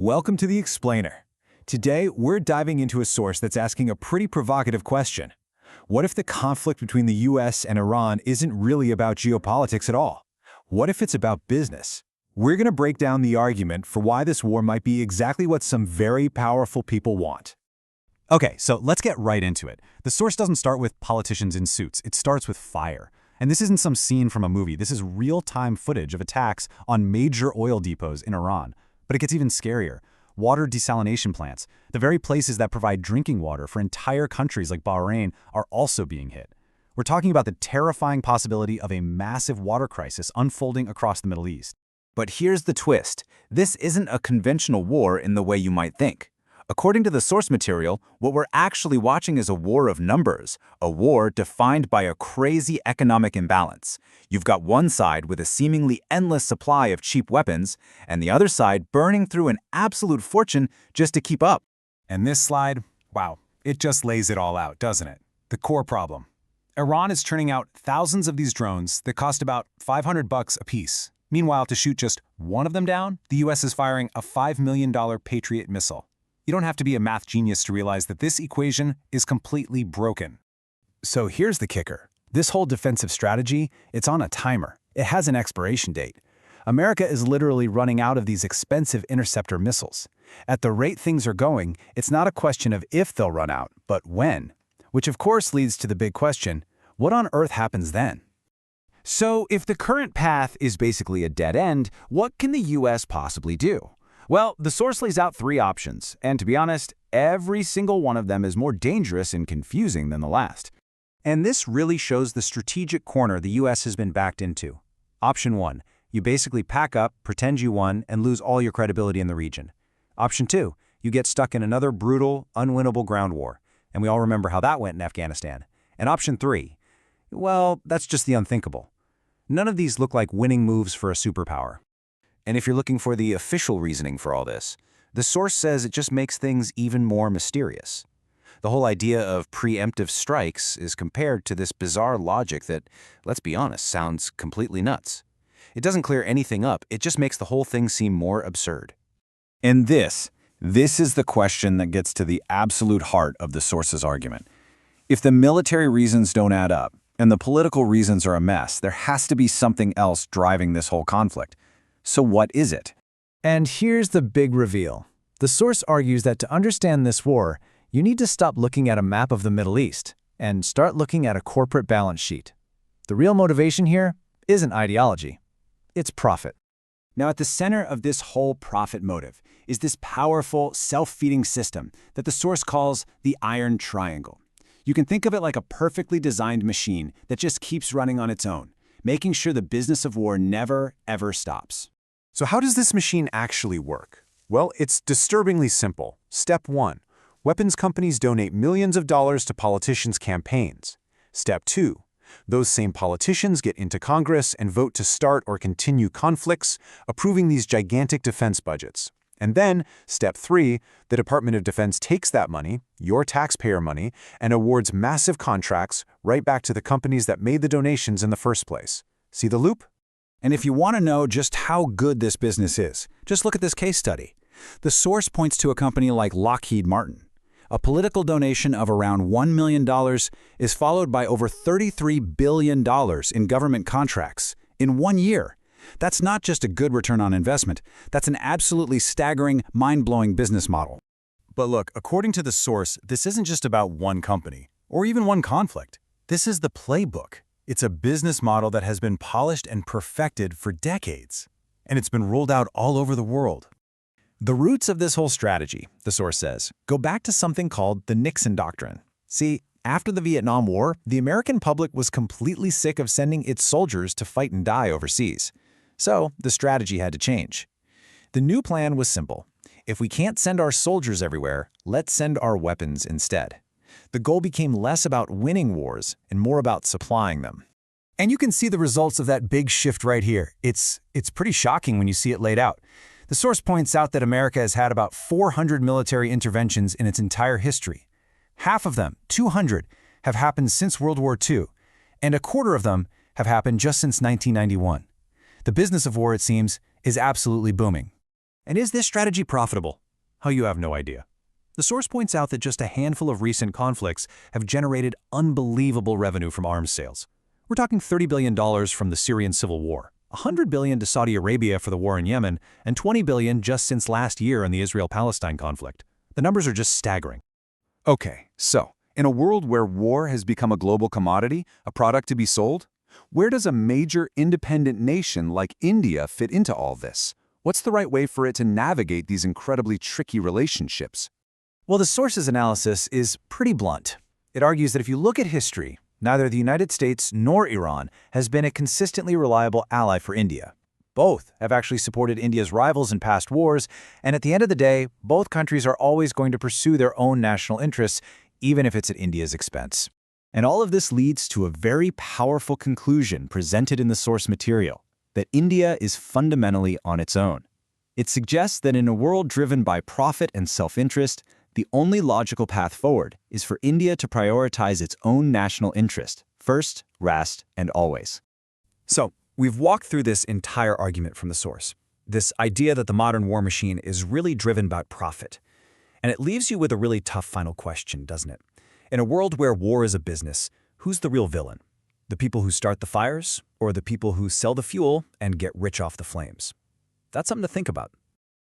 Welcome to The Explainer. Today, we're diving into a source that's asking a pretty provocative question. What if the conflict between the US and Iran isn't really about geopolitics at all? What if it's about business? We're going to break down the argument for why this war might be exactly what some very powerful people want. Okay, so let's get right into it. The source doesn't start with politicians in suits, it starts with fire. And this isn't some scene from a movie, this is real-time footage of attacks on major oil depots in Iran. But it gets even scarier. Water desalination plants, the very places that provide drinking water for entire countries like Bahrain, are also being hit. We're talking about the terrifying possibility of a massive water crisis unfolding across the Middle East. But here's the twist. This isn't a conventional war in the way you might think. According to the source material, what we're actually watching is a war of numbers, a war defined by a crazy economic imbalance. You've got one side with a seemingly endless supply of cheap weapons, and the other side burning through an absolute fortune just to keep up. And this slide, wow, it just lays it all out, doesn't it? The core problem. Iran is churning out thousands of these drones that cost about $500 a piece. Meanwhile, to shoot just one of them down, the US is firing a $5 million Patriot missile. You don't have to be a math genius to realize that this equation is completely broken. So here's the kicker. This whole defensive strategy, it's on a timer. It has an expiration date. America is literally running out of these expensive interceptor missiles. At the rate things are going, it's not a question of if they'll run out, but when. Which of course leads to the big question, what on earth happens then? So if the current path is basically a dead end, what can the US possibly do? Well, the source lays out three options, and to be honest, every single one of them is more dangerous and confusing than the last. And this really shows the strategic corner the US has been backed into. Option 1, you basically pack up, pretend you won, and lose all your credibility in the region. Option 2, you get stuck in another brutal, unwinnable ground war, and we all remember how that went in Afghanistan. And option 3, well, that's just the unthinkable. None of these look like winning moves for a superpower. And if you're looking for the official reasoning for all this, the source says it just makes things even more mysterious. The whole idea of preemptive strikes is compared to this bizarre logic that, let's be honest, sounds completely nuts. It doesn't clear anything up, it just makes the whole thing seem more absurd. And this is the question that gets to the absolute heart of the source's argument. If the military reasons don't add up, and the political reasons are a mess, there has to be something else driving this whole conflict. So what is it? And here's the big reveal. The source argues that to understand this war, you need to stop looking at a map of the Middle East and start looking at a corporate balance sheet. The real motivation here isn't ideology. It's profit. Now, at the center of this whole profit motive is this powerful, self-feeding system that the source calls the Iron Triangle. You can think of it like a perfectly designed machine that just keeps running on its own, making sure the business of war never, ever stops. So how does this machine actually work? Well, it's disturbingly simple. Step 1. Weapons companies donate millions of dollars to politicians' campaigns. Step 2. Those same politicians get into Congress and vote to start or continue conflicts, approving these gigantic defense budgets. And then, Step 3, the Department of Defense takes that money, your taxpayer money, and awards massive contracts right back to the companies that made the donations in the first place. See the loop? And if you want to know just how good this business is, just look at this case study. The source points to a company like Lockheed Martin. A political donation of around $1 million is followed by over $33 billion in government contracts in 1 year. That's not just a good return on investment, that's an absolutely staggering, mind-blowing business model. But look, according to the source, this isn't just about one company, or even one conflict. This is the playbook. It's a business model that has been polished and perfected for decades, and it's been rolled out all over the world. The roots of this whole strategy, the source says, go back to something called the Nixon Doctrine. See, after the Vietnam War, the American public was completely sick of sending its soldiers to fight and die overseas. So the strategy had to change. The new plan was simple. If we can't send our soldiers everywhere, let's send our weapons instead. The goal became less about winning wars and more about supplying them. And you can see the results of that big shift right here. It's pretty shocking when you see it laid out. The source points out that America has had about 400 military interventions in its entire history. Half of them, 200, have happened since World War II, and a quarter of them have happened just since 1991. The business of war, it seems, is absolutely booming. And is this strategy profitable? How you have no idea. The source points out that just a handful of recent conflicts have generated unbelievable revenue from arms sales. We're talking $30 billion from the Syrian civil war, $100 billion to Saudi Arabia for the war in Yemen, and $20 billion just since last year in the Israel-Palestine conflict. The numbers are just staggering. Okay, so, in a world where war has become a global commodity, a product to be sold, where does a major independent nation like India fit into all this? What's the right way for it to navigate these incredibly tricky relationships? Well, the source's analysis is pretty blunt. It argues that if you look at history, neither the United States nor Iran has been a consistently reliable ally for India. Both have actually supported India's rivals in past wars, and at the end of the day, both countries are always going to pursue their own national interests, even if it's at India's expense. And all of this leads to a very powerful conclusion presented in the source material, that India is fundamentally on its own. It suggests that in a world driven by profit and self-interest, the only logical path forward is for India to prioritize its own national interest, first, last, and always. So, we've walked through this entire argument from the source, this idea that the modern war machine is really driven by profit. And it leaves you with a really tough final question, doesn't it? In a world where war is a business, who's the real villain? The people who start the fires, or the people who sell the fuel and get rich off the flames? That's something to think about.